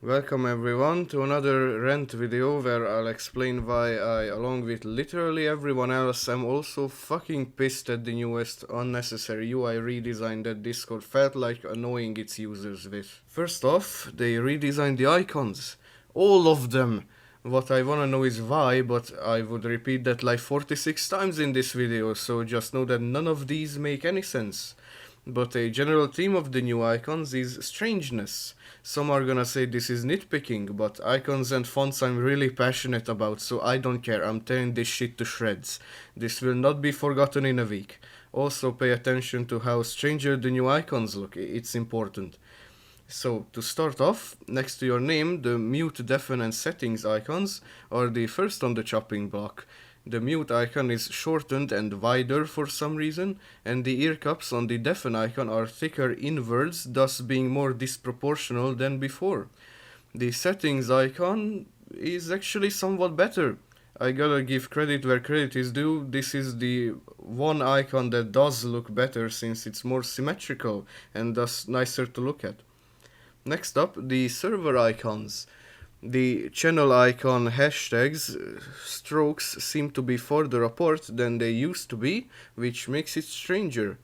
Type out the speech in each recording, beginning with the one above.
Welcome everyone to another rant video where I'll explain why I, along with literally everyone else, am also fucking pissed at the newest unnecessary UI redesign that Discord felt like annoying its users with. First off, they redesigned the icons. All of them! What I wanna know is why, but I would repeat that like 46 times in this video, so just know that none of these make any sense. But a general theme of the new icons is strangeness. Some are gonna say this is nitpicking, but icons and fonts I'm really passionate about, so I don't care, I'm tearing this shit to shreds. This will not be forgotten in a week. Also pay attention to how stranger the new icons look, it's important. So, to start off, next to your name, the mute, deafen and settings icons are the first on the chopping block. The mute icon is shortened and wider for some reason, and the ear cups on the deafen icon are thicker inwards, thus being more disproportional than before. The settings icon is actually somewhat better. I gotta give credit where credit is due. This is the one icon that does look better since it's more symmetrical and thus nicer to look at. Next up, the server icons. The channel icon hashtags strokes seem to be further apart than they used to be, which makes it stranger.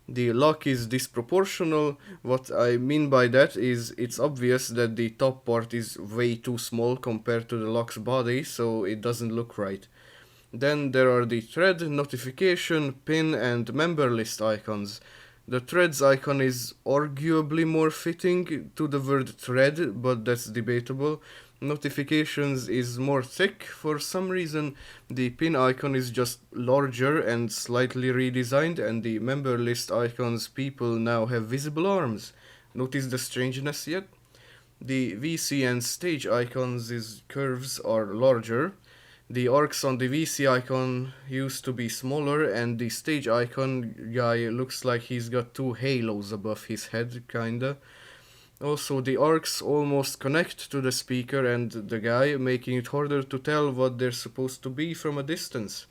The lock is disproportional. What I mean by that is it's obvious that the top part is way too small compared to the lock's body, so it doesn't look right. Then there are the thread, notification, pin, and member list icons. The threads icon is arguably more fitting to the word thread, but that's debatable. Notifications is more thick for some reason. The pin icon is just larger and slightly redesigned, and the member list icons people now have visible arms. Notice the strangeness yet? The VC and stage icons' curves are larger. The arcs on the VC icon used to be smaller, and the stage icon guy looks like he's got two halos above his head, kinda. Also, the arcs almost connect to the speaker and the guy, making it harder to tell what they're supposed to be from a distance.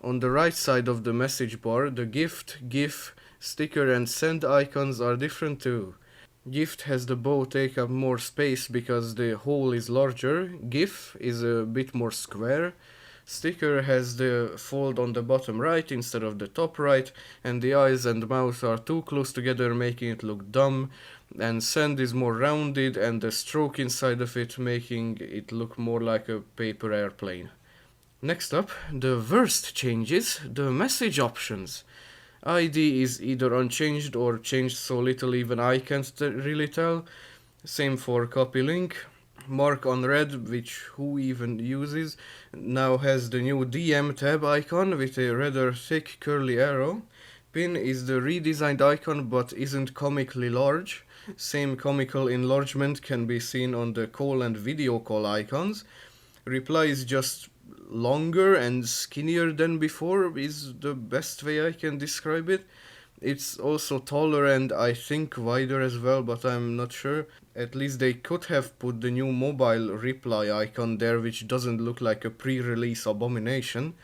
On the right side of the message bar, the gift, GIF, sticker, and send icons are different too. Gift has the bow take up more space because the hole is larger. GIF is a bit more square. Sticker has the fold on the bottom right instead of the top right, and the eyes and mouth are too close together, making it look dumb. And send is more rounded, and the stroke inside of it making it look more like a paper airplane. Next up, the worst changes, the message options. ID is either unchanged or changed so little even I can't really tell. Same for copy link. Mark on red, which who even uses, now has the new DM tab icon with a rather thick curly arrow. Pin is the redesigned icon but isn't comically large. Same comical enlargement can be seen on the call and video call icons. Reply is just longer and skinnier than before is the best way I can describe it. It's also taller and I think wider as well, but I'm not sure. At least they could have put the new mobile reply icon there, which doesn't look like a pre-release abomination.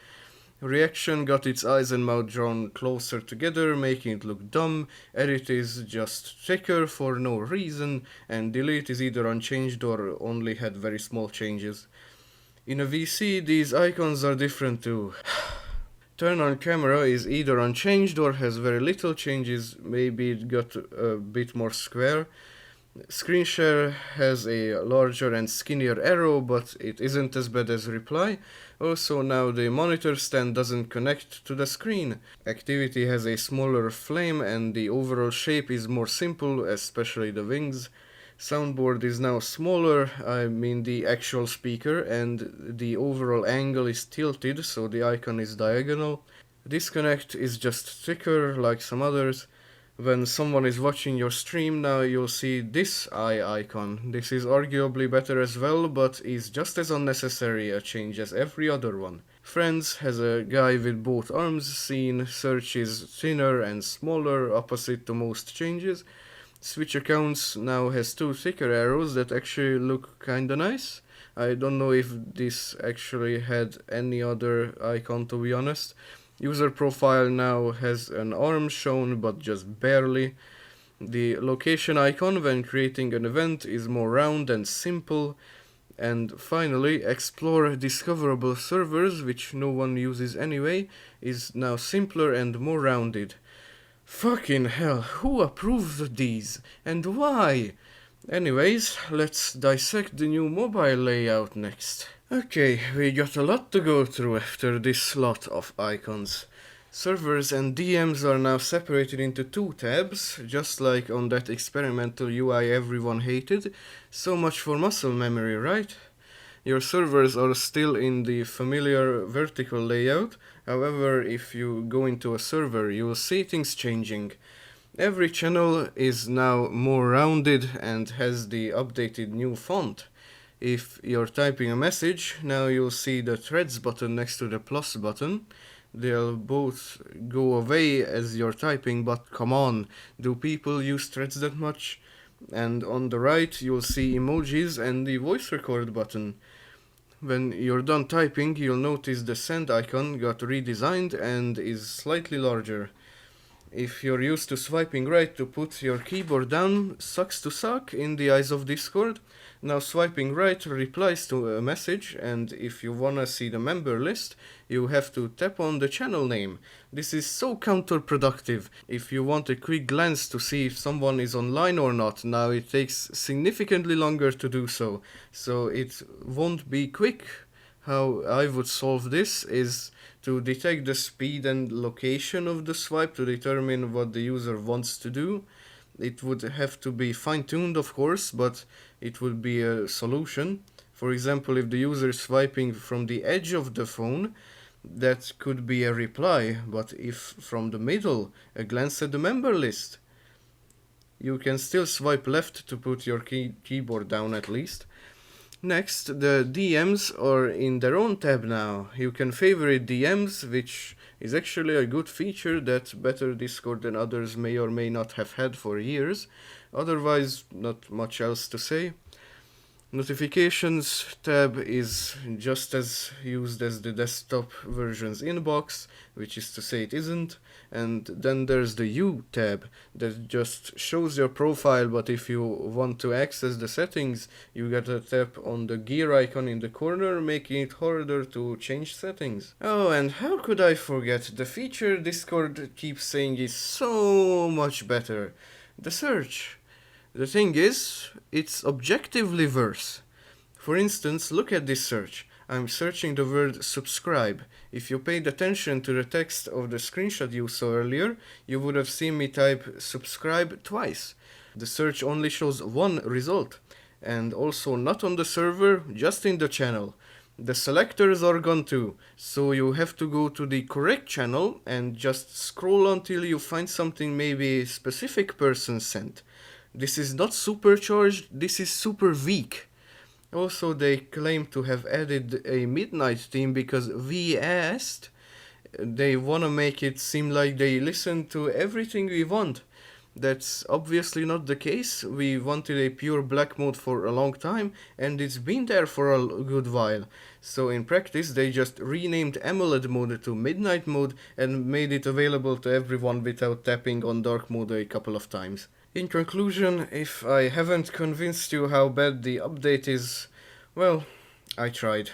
Reaction got its eyes and mouth drawn closer together, making it look dumb. Edit is just thicker for no reason, and delete is either unchanged or only had very small changes. In a VC, these icons are different too. Turn on camera is either unchanged or has very little changes, maybe it got a bit more square. Screen share has a larger and skinnier arrow, but it isn't as bad as reply. Also, now the monitor stand doesn't connect to the screen. Activity has a smaller flame and the overall shape is more simple, especially the wings. Soundboard is now smaller, I mean the actual speaker, and the overall angle is tilted, so the icon is diagonal. Disconnect is just thicker, like some others. When someone is watching your stream now, you'll see this eye icon. This is arguably better as well, but is just as unnecessary a change as every other one. Friends has a guy with both arms seen. Search is thinner and smaller, opposite to most changes. Switch accounts now has two thicker arrows that actually look kinda nice. I don't know if this actually had any other icon, to be honest. User profile now has an arm shown but just barely. The location icon when creating an event is more round and simple. And finally, explore discoverable servers, which no one uses anyway, is now simpler and more rounded. Fucking hell, who approved these? And why? Anyways, let's dissect the new mobile layout next. Okay, we got a lot to go through after this lot of icons. Servers and DMs are now separated into two tabs, just like on that experimental UI everyone hated. So much for muscle memory, right? Your servers are still in the familiar vertical layout, however, if you go into a server, you will see things changing. Every channel is now more rounded and has the updated new font. If you're typing a message, now you'll see the threads button next to the plus button. They'll both go away as you're typing, but come on, do people use threads that much? And on the right, you'll see emojis and the voice record button. When you're done typing, you'll notice the send icon got redesigned and is slightly larger. If you're used to swiping right to put your keyboard down, sucks to suck in the eyes of Discord. Now swiping right replies to a message, and if you wanna see the member list, you have to tap on the channel name. This is so counterproductive. If you want a quick glance to see if someone is online or not, now it takes significantly longer to do so. So it won't be quick. How I would solve this is to detect the speed and location of the swipe to determine what the user wants to do. It would have to be fine-tuned, of course, but it would be a solution. For example, if the user is swiping from the edge of the phone, that could be a reply, but if from the middle, a glance at the member list. You can still swipe left to put your keyboard down at least. Next, the DMs are in their own tab now. You can favorite DMs, which is actually a good feature that better Discord than others may or may not have had for years. Otherwise, not much else to say. Notifications tab is just as used as the desktop version's inbox, which is to say it isn't. And then there's the You tab that just shows your profile, but if you want to access the settings, you gotta tap on the gear icon in the corner, making it harder to change settings. Oh, and how could I forget the feature Discord keeps saying is so much better? The search. The thing is, it's objectively worse. For instance, look at this search. I'm searching the word subscribe. If you paid attention to the text of the screenshot you saw earlier, you would have seen me type subscribe twice. The search only shows one result, and also not on the server, just in the channel. The selectors are gone too, so you have to go to the correct channel and just scroll until you find something maybe a specific person sent. This is not supercharged, this is super weak. Also, they claim to have added a midnight theme because we asked. They wanna make it seem like they listen to everything we want. That's obviously not the case. We wanted a pure black mode for a long time, and it's been there for a good while. So in practice, they just renamed AMOLED mode to midnight mode and made it available to everyone without tapping on dark mode a couple of times. In conclusion, if I haven't convinced you how bad the update is, well, I tried.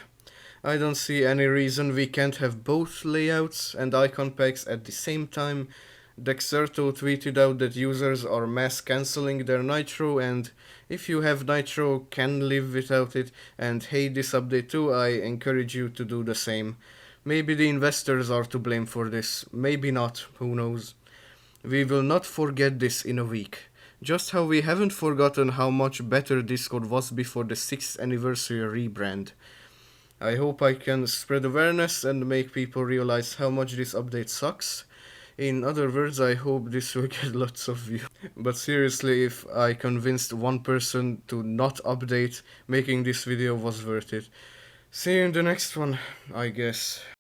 I don't see any reason we can't have both layouts and icon packs at the same time. Dexerto tweeted out that users are mass cancelling their Nitro, and if you have Nitro, can live without it and hate this update too, I encourage you to do the same. Maybe the investors are to blame for this, maybe not, who knows. We will not forget this in a week. Just how we haven't forgotten how much better Discord was before the 6th anniversary rebrand. I hope I can spread awareness and make people realize how much this update sucks. In other words, I hope this will get lots of views. But seriously, if I convinced one person to not update, making this video was worth it. See you in the next one, I guess.